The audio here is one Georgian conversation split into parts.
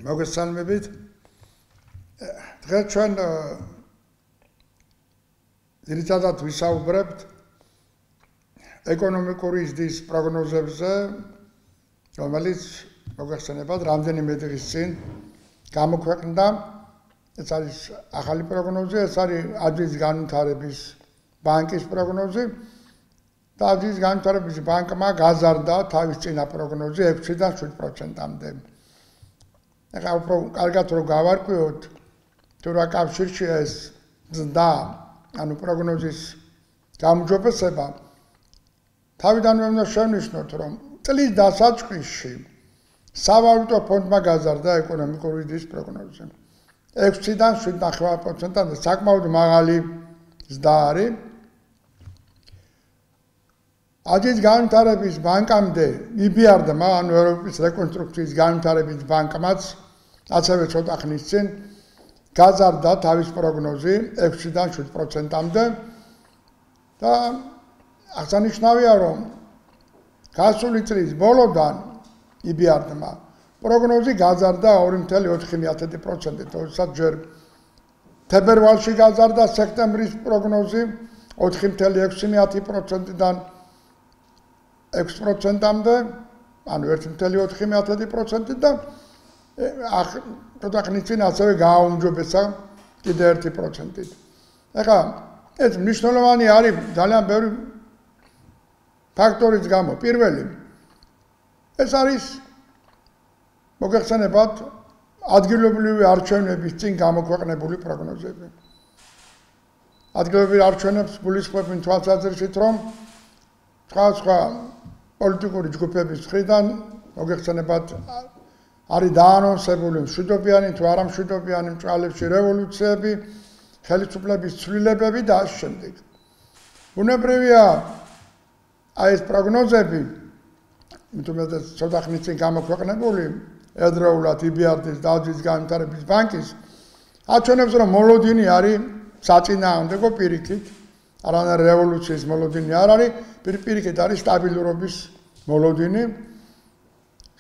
მოგესალმებით. დღეს ჩვენ ძირითადად ვისაუბრებთ ეკონომიკური ზრდის პროგნოზებზე, რომელიც მოგეხსენებათ რამდენიმე დღის წინ გამოქვეყნდა. ეს არის ახალი პროგნოზი, ეს არის აზიის განვითარების ბანკის პროგნოზი. და აზიის განვითარების ბანკმა გაზარდა თავის წინა პროგნოზი 6-დან 7%-მდე. ეხლა უფრო კარგად რომ გავარკვიოთ, თუ რა კავშირშია ეს ზრდა, ანუ პროგნოზის გაუმჯობესება, თავიდანვე უნდა შევნიშნოთ, რომ წლის დასაწყისში სავალუტო ფონდმა გაზარდა ეკონომიკური ზრდის პროგნოზი. 6-დან 7.9%-მდე საკმაოდ მაღალი ზრდა არის. აზიის განვითარების ბანკამდე EBRD-მა, ანუ ევროპის რეკონსტრუქციის განვითარების ბანკმაც, ასევე ცოტა ხნის წინ გაზარდა თავის პროგნოზი 6-დან 7%-მდე და აღსანიშნავია, რომ გასული წლის ბოლოდან EBRD-მა პროგნოზი გაზარდა 2.4%-ით, თორსა ჯერ თებერვალში გაზარდა სექტემბრის პროგნოზი 4.6%-დან 6%-მდე, ანუ 1.4% და ცოტა ხნის წინ ასევე გააუმჯობესა კიდე 1%-ით. ეხლა ეს მნიშვნელოვანი არის ძალიან ბევრი ფაქტორის გამო. პირველი, ეს არის მოგეხსენებათ ადგილობრივი არჩევნების წინ გამოქვეყნებული პროგნოზები. ადგილობრივი არჩევნებს გულისხმობენ თვალსაზრისით, რომ სხვა პოლიტიკური ჯგუფების მხრიდან მოგეხსენებათ არის დაანონსებული მშვიდობიანი თუ არა მშვიდობიანი მწვალებში რევოლუციები, ხელისუფლების ცვლილებები და ამ შემდეგ. ბუნებრივია ეს პროგნოზები, თუმცა ცოტა ხნის წინ გამოქვეყნებული ერთდროულად EBRD-ის და აზიის განვითარების ბანკის აჩვენებს, რომ მოლოდინი არის საწინააღმდეგო პირიქით, არანაირი რევოლუციის მოლოდინი არ არის, პირიქით არის სტაბილურობის მოლოდინი.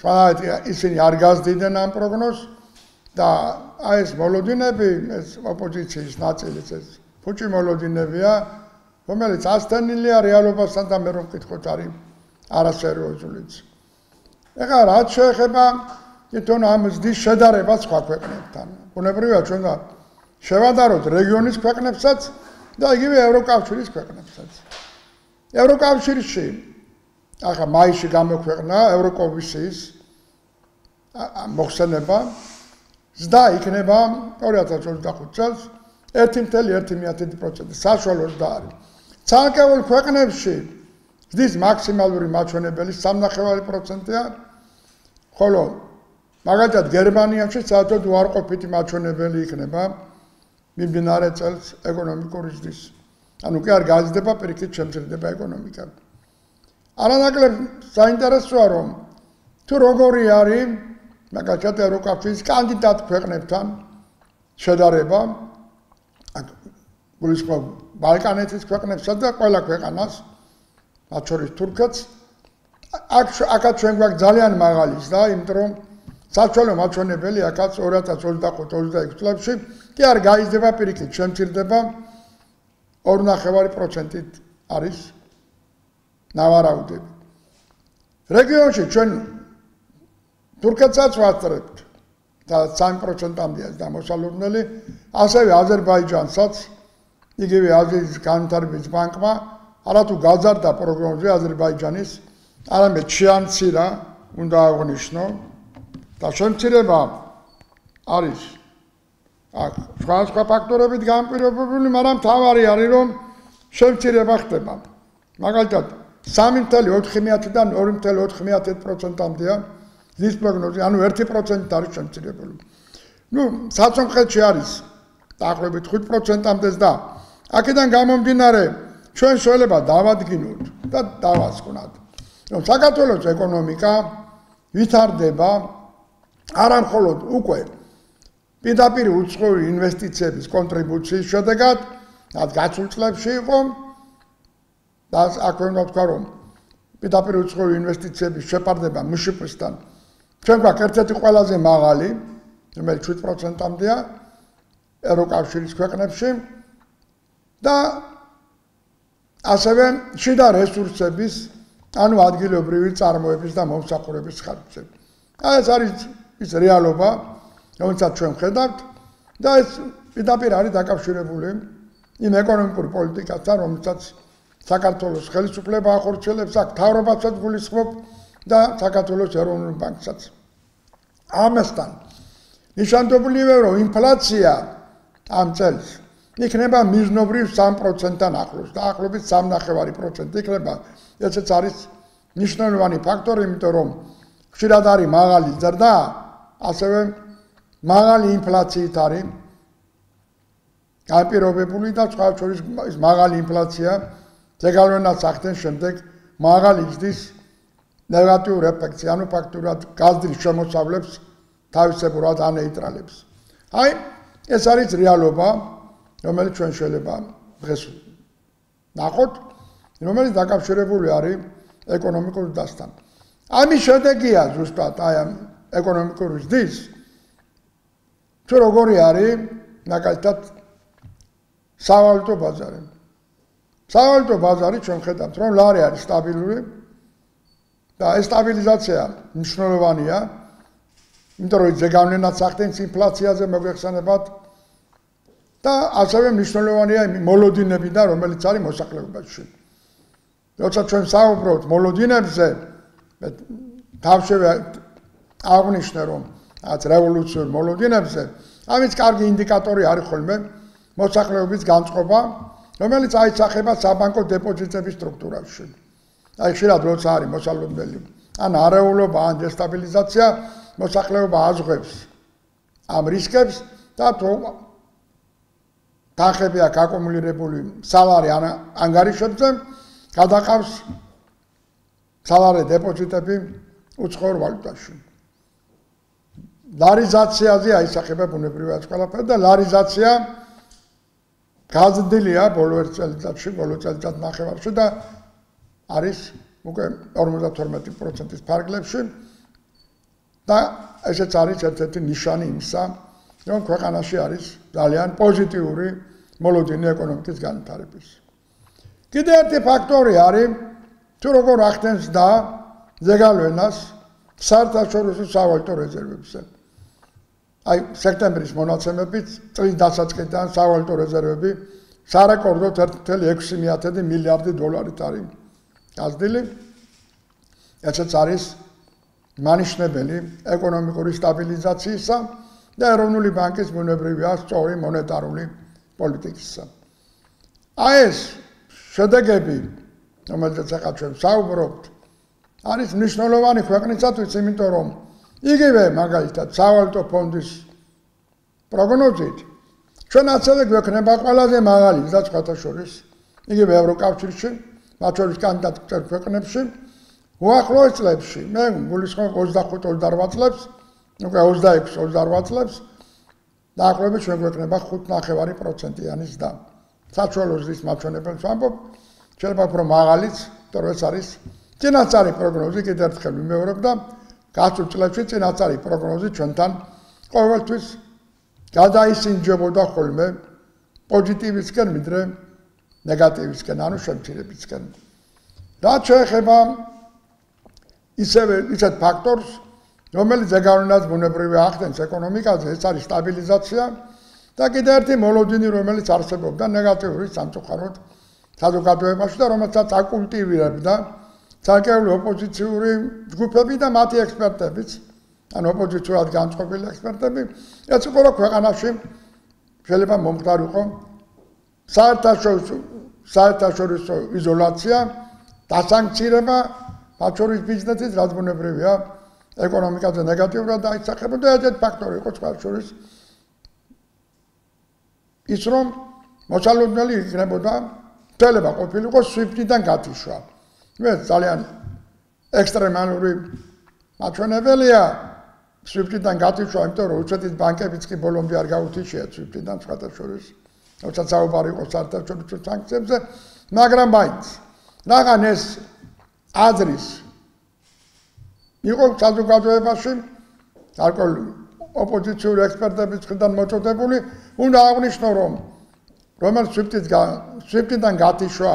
ისინი არ გაზრდიდნენ ამ პროგნოზს და ეს მოლოდინები, ეს ოპოზიციის ნაწილის ეს ფუჭი მოლოდინებია, რომელიც ასთანილია რეალობასთან და მე რომ ვკითხოთ არის არასერიოზულიც. ეხლა რაც შეეხება თვითონ ამ ზრდის შედარებას სხვა ქვეყნებთან. ბუნებრივია ჩვენ შევადაროთ რეგიონის ქვეყნებსაც და იგივე ევროკავშირის ქვეყნებსაც. ევროკავშირში ახლა მაისში გამოქვეყნა ევროკომისიის მოხსენება, ზრდა იქნება 2025 წელს 1.1%, საშუალო ზრდა არის. ცალკეულ ქვეყნებში ზრდის მაქსიმალური მაჩვენებელი 3.5%-ია, ხოლო მაგალითად გერმანიაში საერთოდ უარყოფითი მაჩვენებელი იქნება მიმდინარე წელს ეკონომიკური ზრდის. ანუ კი არ გაზრდება, პირიქით შემცირდება ეკონომიკა. არანაკლებ საინტერესოა, რომ თუ როგორი არის მაგალითად ევროკავშირის კანდიდატ ქვეყნებთან შედარება, გულისხმობ ბალკანეთის ქვეყნებსა და ყველა ქვეყანას, მათ შორის თურქეთს, აქაც ჩვენ გვაქვს ძალიან მაღალი ზრდა, იმიტომ რომ საშუალო მაჩვენებელი აქაც 2025-26 წლებში კი არ გაიზრდება, პირიქით შემცირდება 2.5%-ით არის ნავარაუდები. რეგიონში ჩვენ თურქეთსაც ვასწრებთ და 3%-მდეა დამოსალოდნელი, ასევე აზერბაიჯანსაც, იგივე აზიის განვითარების ბანკმა არათუ გაზარდა პროგნოზი აზერბაიჯანის, არამედ შეამცირა, უნდა აღვნიშნო და შემცირება არის აქ სხვა ფაქტორებით განპირობებული, მაგრამ მთავარი არის, რომ შემცირება ხდება. მაგალითად 3.4%-დან 2.4%-მდეა ზრდის პროგნოზი, ანუ 1% არის შემცირებული. საცომხეთში არის დაახლოებით 5%-მდე ზრდა. აქედან გამომდინარე, ჩვენ შეიძლება დავადგინოთ და დავასკვნათ, რომ საქართველოს ეკონომიკა ვითარდება არა მხოლოდ უკვე პირდაპირ უცხოური ინვესტიციების კონტრიბუციის შედეგად, რაც გასულ წლებში იყო და აქვე უნდა ვთქვა, რომ პირდაპირ უცხოური ინვესტიციების შეფარდება მშპ-სთან ჩვენ გვაქვს ერთ-ერთი ყველაზე მაღალი, რომელიც 7%-მდეა ევროკავშირის ქვეყნებში და ასევე შიდა რესურსების, ანუ ადგილობრივი წარმოების და მომსახურების ხარჯები. ეს არის ის რეალობა, რომელსაც ჩვენ ვხედავთ და ეს პირდაპირ არის დაკავშირებული იმ ეკონომიკურ პოლიტიკასთან, რომელსაც საქართველოს ხელისუფლება ახორციელებს, აქ მთავრობასაც გულისხმობ და საქართველოს ეროვნულ ბანკსაც. ამასთან ნიშანდობლივია, რომ ინფლაცია ამ წელს იქნება მიზნობრივ 3%-თან ახლოს, დაახლოებით 3.5% იქნება. ესეც არის მნიშვნელოვანი ფაქტორი, იმიტომ რომ ხშირად არის მაღალი ზრდა, ასევე მაღალი ინფლაციით არის განპირობებული და სხვა შორის ის მაღალი ინფლაცია ზეგავლენას ახდენს შემდეგ მაღალი ზრდის ნეგატიურ ეფექტს, ანუ ფაქტურად გაზრდის შემოსავლებს თავისებურად ანეიტრალებს. აი, ეს არის რეალობა, რომელიც ჩვენ შეიძლება დღეს ნახოთ, რომელიც დაკავშირებული არის ეკონომიკურ ზრდასთან. ამის შედეგია ზუსტად აი ამ ეკონომიკური ზრდის, თუ როგორი არის მაგალითად სავალუტო ბაზარი. სავალუტო ბაზარი ჩვენ ხედავთ, რომ ლარი არის სტაბილური და ეს სტაბილიზაცია მნიშვნელოვანია, იმიტომ რომ ზეგავლენაც ახდენს ინფლაციაზე მოგვეხსენებათ და ასევე მნიშვნელოვანია მოლოდინებიდან, რომელიც არის მოსახლეობაში. როცა ჩვენ საუბრობთ მოლოდინებზე, თავშევე აღნიშნე, რომ რაც რევოლუციურ მოლოდინებზე, ამის კარგი ინდიკატორი არის ხოლმე მოსახლეობის განწყობა, რომელიც აისახება საბანკო დეპოზიტების სტრუქტურაში. აი ხშირად როცა არის მოსალოდნელი ან არეულობა, ან დესტაბილიზაცია, მოსახლეობა აზღვევს ამ რისკებს და თუ თანხები აქვს აკუმულირებული სალარი ანგარიშებზე, გადაყავს სალარი დეპოზიტები უცხოურ ვალუტაში. ლარიზაციაზე აისახება ბუნებრივად ყველაფერი და ლარიზაცია გაზრდილია ბოლო ერთ წელიწადში, ბოლო წელიწად ნახევარში და არის უკვე 52%-ის ფარგლებში და ესეც არის ერთ-ერთი ნიშანი იმისა, რომ ქვეყანაში არის ძალიან პოზიტიური მოლოდინი ეკონომიკის განვითარების. კიდევ ერთი ფაქტორი არის, თუ როგორ ახდენს და ზეგავლენას საერთაშორისო სავალუტო რეზერვებზე. აი სექტემბრის მონაცემებით წლის დასაწყისიდან სავალუტო რეზერვები სარეკორდოდ 1.6 მილიარდი დოლარით არის გაზრდილი. ესეც არის მანიშნებელი ეკონომიკური სტაბილიზაციისა და ეროვნული ბანკის ბუნებრივია სწორი მონეტარული პოლიტიკისა. აი ეს შედეგები, რომელზეც ახლა ჩვენ საუბრობთ, არის მნიშვნელოვანი ქვეყნისათვის, იმიტომ რომ იგივე მაგალითად სავალუტო ფონდის პროგნოზით ჩვენ ასევე გვექნება ყველაზე მაღალი ზრდა სხვათა შორის, იგივე ევროკავშირში, მათ შორის კანდიდატ ქვეყნებში, უახლოეს წლებში, მე გულისხმობ 25-28 წლებს, უკვე 26-28 წლებს, დაახლოებით ჩვენ გვექნება 5.5%-იანი ზრდა. საშუალო ზრდის მაჩვენებელს ვამბობ, შეიძლება უფრო მაღალიც, იმიტომ რომ ეს არის წინასწარი პროგნოზი, კიდევ ერთხელ ვიმეორებ და გასულ წლებში წინასწარი პროგნოზი ჩვენთან ყოველთვის გადაისინჯებოდა ხოლმე პოზიტივისკენ, ვიდრე ნეგატივისკენ, ანუ შემცირებისკენ. რაც შეეხება ისეთ ფაქტორს, რომელიც ზეგავლენას ბუნებრივია ახდენს ეკონომიკაზე, ეს არის სტაბილიზაცია და კიდევ ერთი მოლოდინი, რომელიც არსებობდა ნეგატიური სამწუხაროდ საზოგადოებაში და რომელსაც აკულტივირებდა ცალკეული ოპოზიციური ჯგუფები და მათი ექსპერტებიც, ანუ ოპოზიციურად განწყობილი ექსპერტები, ეს იყო ქვეყანაში შეიძლება მომხდარიყო საერთაშორისო იზოლაცია, დასანქცირება, მათ შორის ბიზნესის, რაც ბუნებრივია ეკონომიკაზე ნეგატიურად დაისახებოდა, ერთ ფაქტორი იყო სხვა შორის ის, რომ მოსალოდნელი იქნებოდა შეიძლება ყოფილიყო SWIFT-დან გათიშვა. ეს ძალიან ექსტრემალური მაჩვენებელია SWIFT-დან გათიშვა, იმიტომ რომ რუსეთის ბანკებიც კი ბოლომდე არ გაუთიშია SWIFT-დან სხვათა შორის, როცა საუბარი იყო საერთაშორისო სანქციებზე, მაგრამ მაინც რადგან ეს აზრის იყო საზოგადოებაში გარკვეული ოპოზიციური ექსპერტების მხრიდან მოწოდებული, უნდა აღნიშნო, რომ რომელ სვიფტიდან გათიშვა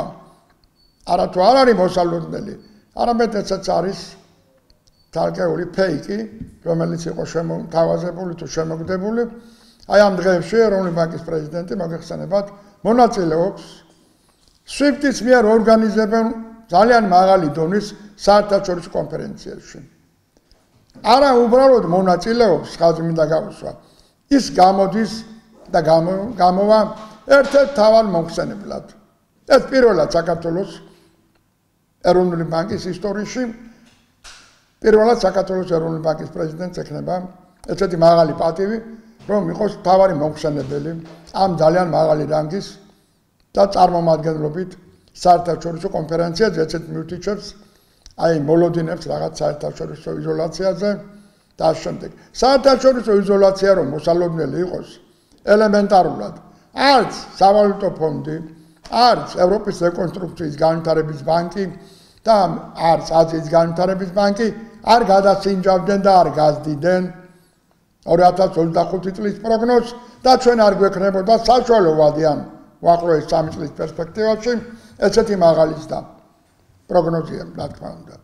არათუ არ არის მოსალოდნელი, არამედ ეცაც არის თალკეული ფეიკი, რომელიც იყო თავაზებული თუ შემოგდებული. აი ამ დღეებში ეროვნული ბანკის პრეზიდენტი მოგეხსენებათ მონაწილეობს სვიფტის მიერ ორგანიზებულ ძალიან მაღალი დონის საერთაშორისო კონფერენციებში. არა უბრალოდ მონაწილეობს, ხაზი მინდა გავუსვა, ის გამოდის და გამოვა ერთ-ერთ თავად მომხსენებლად. ეს პირველად საქართველოს ეროვნული ბანკის ისტორიაში პირველად საქართველოს ეროვნული ბანკის პრეზიდენტს ექნება ესეთი მაღალი პატივი, რომ იყოს თავარი მომხსენებელი ამ ძალიან მაღალი რანგის და წარმომადგენლობით საერთაშორისო კონფერენციაზე, ესეთ მიუთითებს აი მოლოდინებს რაღაც საერთაშორისო იზოლაციაზე და ამ შემდეგ. საერთაშორისო იზოლაცია რომ მოსალოდნელი იყოს ელემენტარულად არც სავალუტო ფონდი, არც ევროპის რეკონსტრუქციის განვითარების ბანკი და არც აზიის განვითარების ბანკი არ გადასინჯავდნენ და არ გაზდიდნენ 2025 წლის პროგნოზს და ჩვენ არ გვექნებოდა საშუალო ვადიან უახლოეს 3 წლის პერსპექტივაში ესეთი მაღალის და პროგნოზია, რა თქმა უნდა.